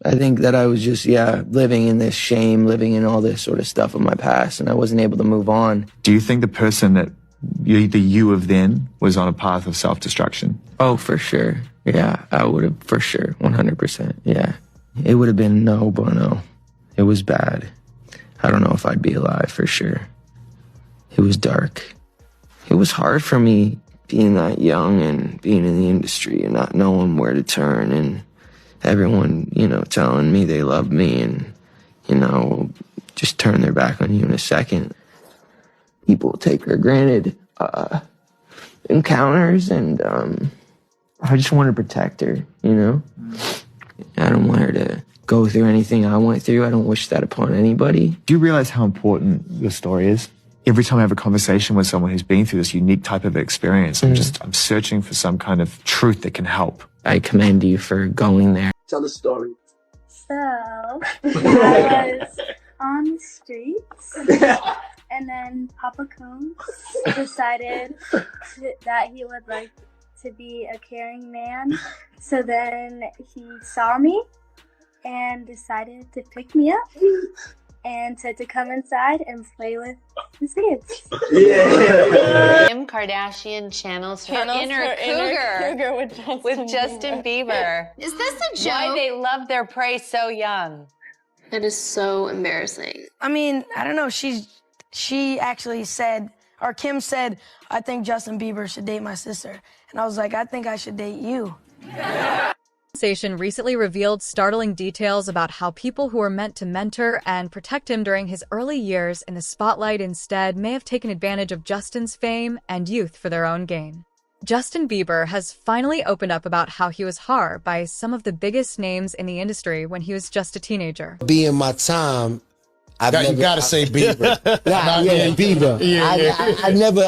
I think that I was just, living in this shame, living in all this sort of stuff of my past, and I wasn't able to move on. Do you think the person that the you of then was on a path of self-destruction? Oh, for sure. Yeah, I would have, for sure, 100%. Yeah. It would have been no bueno. It was bad. I don't know if I'd be alive, for sure. It was dark. It was hard for me being that young and being in the industry and not knowing where to turn, and everyone, telling me they love me and, just turn their back on you in a second. People take for granted encounters, and I just want to protect her, I don't want her to go through anything I went through. I don't wish that upon anybody. Do you realize how important your story is? Every time I have a conversation with someone who's been through this unique type of experience, I'm searching for some kind of truth that can help. I commend you for going there. Tell the story. So, I was on the streets, and then Papa Combs decided that he would like to be a caring man. So then he saw me and decided to pick me up and said to come inside and play with his kids. Yeah. Kim Kardashian channels her inner cougar with Justin Bieber. Is this a joke? Why they love their prey so young. It is so embarrassing. I mean, I don't know. She actually said, or Kim said, I think Justin Bieber should date my sister. And I was like, I think I should date you. Station recently revealed startling details about how people who were meant to mentor and protect him during his early years in the spotlight instead may have taken advantage of Justin's fame and youth for their own gain. Justin Bieber has finally opened up about how he was harmed by some of the biggest names in the industry when he was just a teenager. Being my time, you gotta say Bieber. Bieber.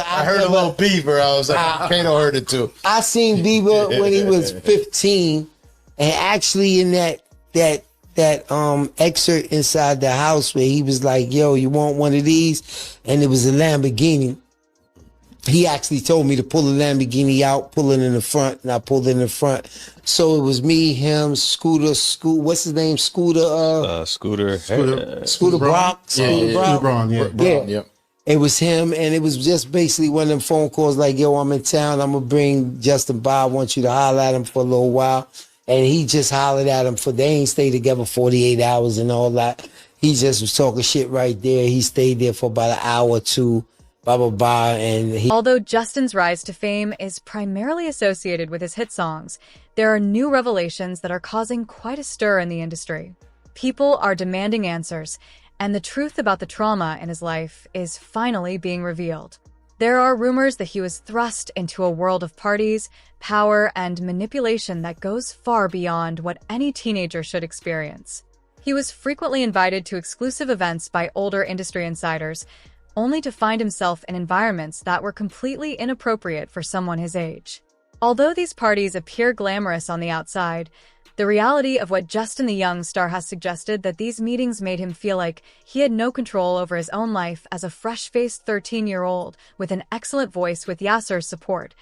I heard a little Bieber. I was like, Kato heard it too. I seen Bieber when he was 15, and actually in that excerpt inside the house where he was like, "Yo, you want one of these?" And it was a Lamborghini. He actually told me to pull the Lamborghini out, pull it in the front, and I pulled it in the front. So it was me, him, Scooter, what's his name? Scooter. Scooter Brock. Scooter Braun, yeah. It was him, and it was just basically one of them phone calls like, "Yo, I'm in town. I'm gonna bring Justin by. I want you to holler at him for a little while." And he just hollered at him they ain't stayed together 48 hours and all that. He just was talking shit right there. He stayed there for about an hour or two. Blah, blah, blah, and Although Justin's rise to fame is primarily associated with his hit songs, there are new revelations that are causing quite a stir in the industry. People are demanding answers, and the truth about the trauma in his life is finally being revealed. There are rumors that he was thrust into a world of parties, power, and manipulation that goes far beyond what any teenager should experience. He was frequently invited to exclusive events by older industry insiders, only to find himself in environments that were completely inappropriate for someone his age. Although these parties appear glamorous on the outside, the reality of what Justin the young star has suggested that these meetings made him feel like he had no control over his own life as a fresh-faced 13-year-old with an excellent voice with Yasser's support.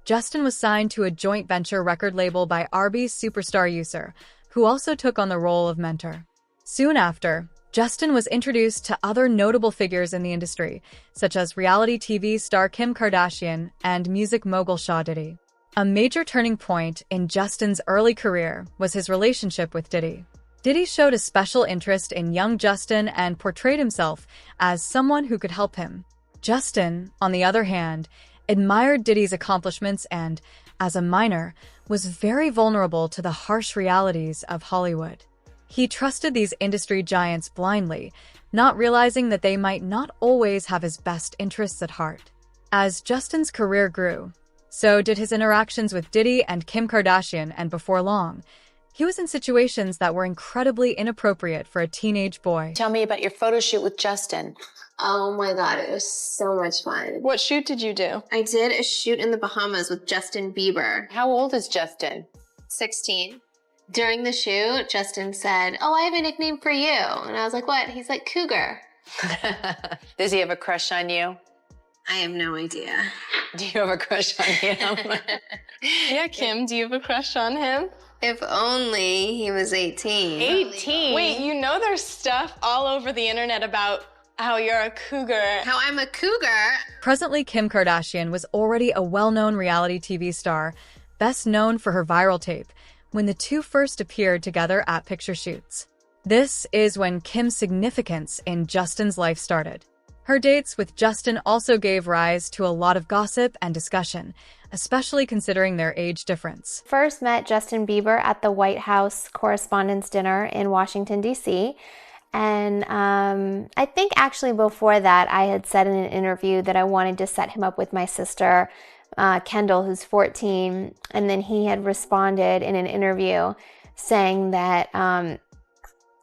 Justin was signed to a joint venture record label by Arby's superstar Yusser, who also took on the role of mentor. Soon after, Justin was introduced to other notable figures in the industry, such as reality TV star Kim Kardashian and music mogul Sean Diddy. A major turning point in Justin's early career was his relationship with Diddy. Diddy showed a special interest in young Justin and portrayed himself as someone who could help him. Justin, on the other hand, admired Diddy's accomplishments and, as a minor, was very vulnerable to the harsh realities of Hollywood. He trusted these industry giants blindly, not realizing that they might not always have his best interests at heart. As Justin's career grew, so did his interactions with Diddy and Kim Kardashian, and before long, he was in situations that were incredibly inappropriate for a teenage boy. Tell me about your photo shoot with Justin. Oh my God, it was so much fun. What shoot did you do? I did a shoot in the Bahamas with Justin Bieber. How old is Justin? 16. During the shoot, Justin said, "Oh, I have a nickname for you." And I was like, "What?" He's like, "Cougar." Does he have a crush on you? I have no idea. Do you have a crush on him? Yeah, Kim, do you have a crush on him? If only he was 18. 18? Wait, you know there's stuff all over the internet about how you're a cougar. How I'm a cougar? Presently, Kim Kardashian was already a well-known reality TV star, best known for her viral tape, when the two first appeared together at picture shoots. This is when Kim's significance in Justin's life started. Her dates with Justin also gave rise to a lot of gossip and discussion, especially considering their age difference. First met Justin Bieber at the White House Correspondents' Dinner in Washington, D.C., and I think actually before that, I had said in an interview that I wanted to set him up with my sister, Kendall, who's 14. And then he had responded in an interview saying that,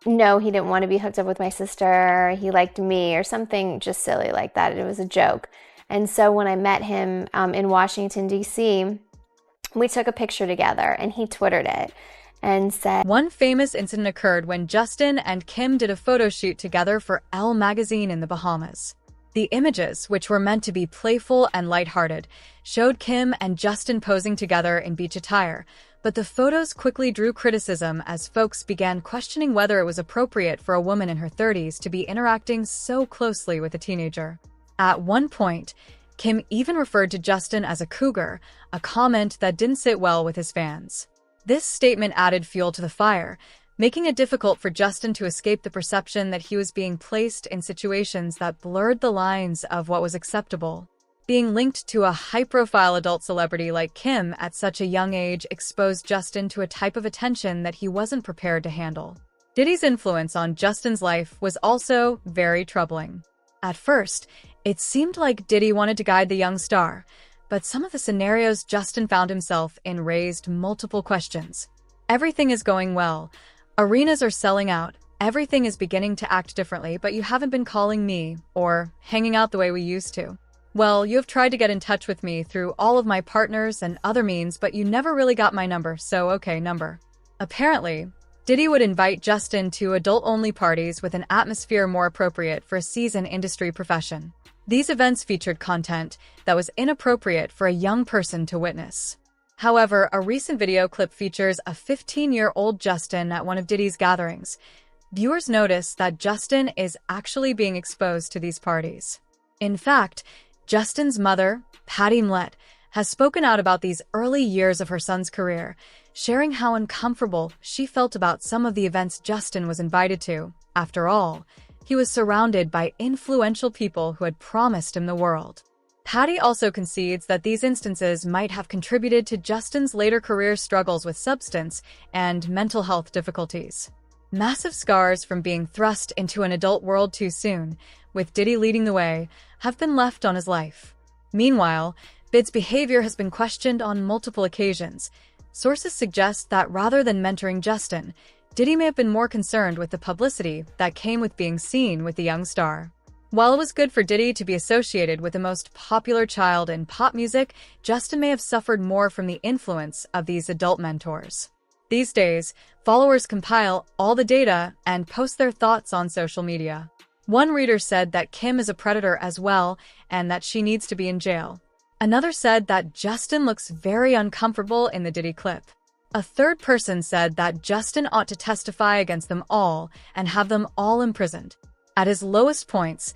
no, he didn't want to be hooked up with my sister. He liked me or something just silly like that. It was a joke. And so when I met him in Washington, D.C., we took a picture together and he Twittered it and said, one famous incident occurred when Justin and Kim did a photo shoot together for Elle magazine in the Bahamas. The images, which were meant to be playful and lighthearted, showed Kim and Justin posing together in beach attire, but the photos quickly drew criticism as folks began questioning whether it was appropriate for a woman in her 30s to be interacting so closely with a teenager. At one point, Kim even referred to Justin as a cougar, a comment that didn't sit well with his fans. This statement added fuel to the fire, making it difficult for Justin to escape the perception that he was being placed in situations that blurred the lines of what was acceptable. Being linked to a high-profile adult celebrity like Kim at such a young age exposed Justin to a type of attention that he wasn't prepared to handle. Diddy's influence on Justin's life was also very troubling. At first, it seemed like Diddy wanted to guide the young star, but some of the scenarios Justin found himself in raised multiple questions. Everything is going well. Arenas are selling out. Everything is beginning to act differently, but you haven't been calling me or hanging out the way we used to. Well, you have tried to get in touch with me through all of my partners and other means, but you never really got my number, so okay, number. Apparently, Diddy would invite Justin to adult-only parties with an atmosphere more appropriate for a seasoned industry profession. These events featured content that was inappropriate for a young person to witness. However, a recent video clip features a 15-year-old Justin at one of Diddy's gatherings. Viewers notice that Justin is actually being exposed to these parties. In fact, Justin's mother, Patty Mlett, has spoken out about these early years of her son's career, sharing how uncomfortable she felt about some of the events Justin was invited to. After all, he was surrounded by influential people who had promised him the world. Patty also concedes that these instances might have contributed to Justin's later career struggles with substance and mental health difficulties. Massive scars from being thrust into an adult world too soon, with Diddy leading the way, have been left on his life. Meanwhile, Bid's behavior has been questioned on multiple occasions. Sources suggest that rather than mentoring Justin, Diddy may have been more concerned with the publicity that came with being seen with the young star. While it was good for Diddy to be associated with the most popular child in pop music, Justin may have suffered more from the influence of these adult mentors. These days, followers compile all the data and post their thoughts on social media. One reader said that Kim is a predator as well and that she needs to be in jail. Another said that Justin looks very uncomfortable in the Diddy clip. A third person said that Justin ought to testify against them all and have them all imprisoned. At his lowest points,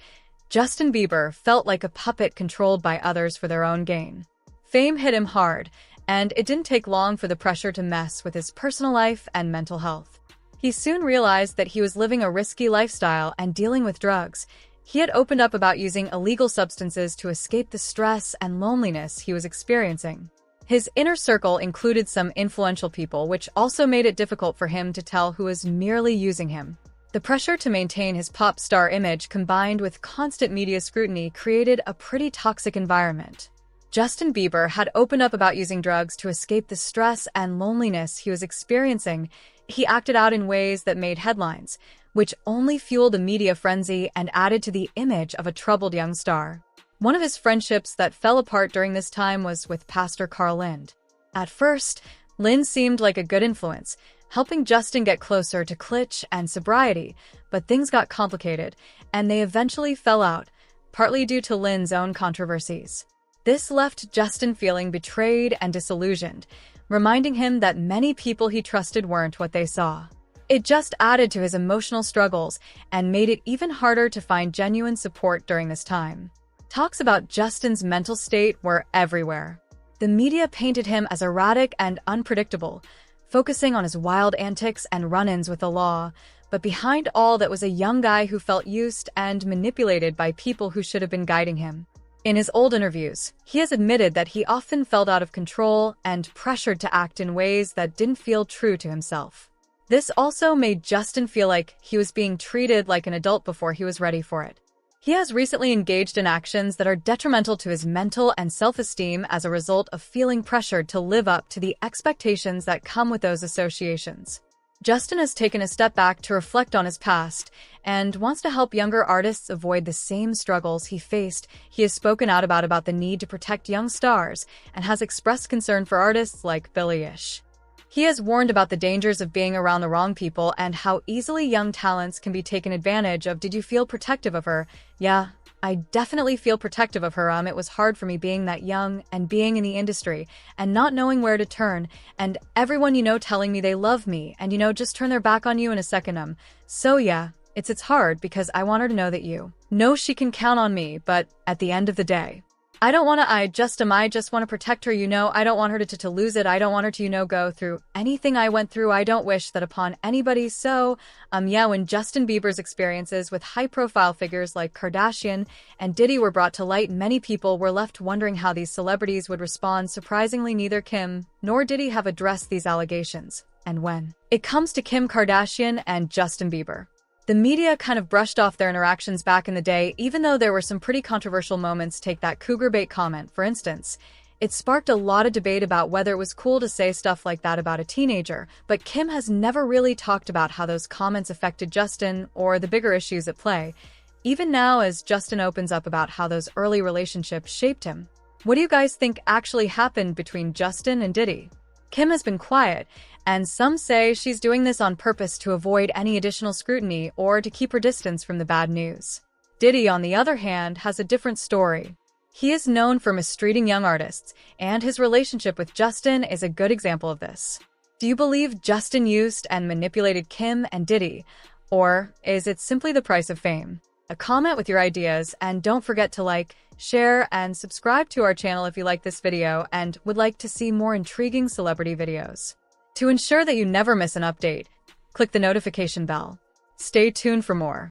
Justin Bieber felt like a puppet controlled by others for their own gain. Fame hit him hard, and it didn't take long for the pressure to mess with his personal life and mental health. He soon realized that he was living a risky lifestyle and dealing with drugs. He had opened up about using illegal substances to escape the stress and loneliness he was experiencing. His inner circle included some influential people, which also made it difficult for him to tell who was merely using him. The pressure to maintain his pop star image combined with constant media scrutiny created a pretty toxic environment. Justin Bieber had opened up about using drugs to escape the stress and loneliness he was experiencing. He acted out in ways that made headlines, which only fueled a media frenzy and added to the image of a troubled young star. One of his friendships that fell apart during this time was with Pastor Carl Lind. At first, Lind seemed like a good influence, helping Justin get closer to Klitsch and sobriety, but things got complicated, and they eventually fell out, partly due to Lind's own controversies. This left Justin feeling betrayed and disillusioned, reminding him that many people he trusted weren't what they saw. It just added to his emotional struggles and made it even harder to find genuine support during this time. Talks about Justin's mental state were everywhere. The media painted him as erratic and unpredictable, focusing on his wild antics and run-ins with the law, but behind all that was a young guy who felt used and manipulated by people who should have been guiding him. In his old interviews, he has admitted that he often felt out of control and pressured to act in ways that didn't feel true to himself. This also made Justin feel like he was being treated like an adult before he was ready for it. He has recently engaged in actions that are detrimental to his mental and self-esteem as a result of feeling pressured to live up to the expectations that come with those associations. Justin has taken a step back to reflect on his past and wants to help younger artists avoid the same struggles he faced. He has spoken out about the need to protect young stars and has expressed concern for artists like Billie Eilish. He has warned about the dangers of being around the wrong people and how easily young talents can be taken advantage of. Did you feel protective of her? Yeah, I definitely feel protective of her. It was hard for me being that young and being in the industry and not knowing where to turn and everyone telling me they love me and just turn their back on you in a second. So yeah, it's hard because I want her to know that you know she can count on me, but at the end of the day, I just want to protect her, I don't want her to lose it. I don't want her to, go through anything I went through. I don't wish that upon anybody. So, when Justin Bieber's experiences with high-profile figures like Kardashian and Diddy were brought to light, many people were left wondering how these celebrities would respond. Surprisingly, neither Kim nor Diddy have addressed these allegations. And when it comes to Kim Kardashian and Justin Bieber, the media kind of brushed off their interactions back in the day, even though there were some pretty controversial moments. Take that cougar bait comment, for instance. It sparked a lot of debate about whether it was cool to say stuff like that about a teenager, but Kim has never really talked about how those comments affected Justin or the bigger issues at play, even now as Justin opens up about how those early relationships shaped him. What do you guys think actually happened between Justin and Diddy? Kim has been quiet, and some say she's doing this on purpose to avoid any additional scrutiny or to keep her distance from the bad news. Diddy, on the other hand, has a different story. He is known for mistreating young artists, and his relationship with Justin is a good example of this. Do you believe Justin used and manipulated Kim and Diddy, or is it simply the price of fame? A comment with your ideas, and don't forget to like, share, and subscribe to our channel if you like this video and would like to see more intriguing celebrity videos. To ensure that you never miss an update, click the notification bell. Stay tuned for more.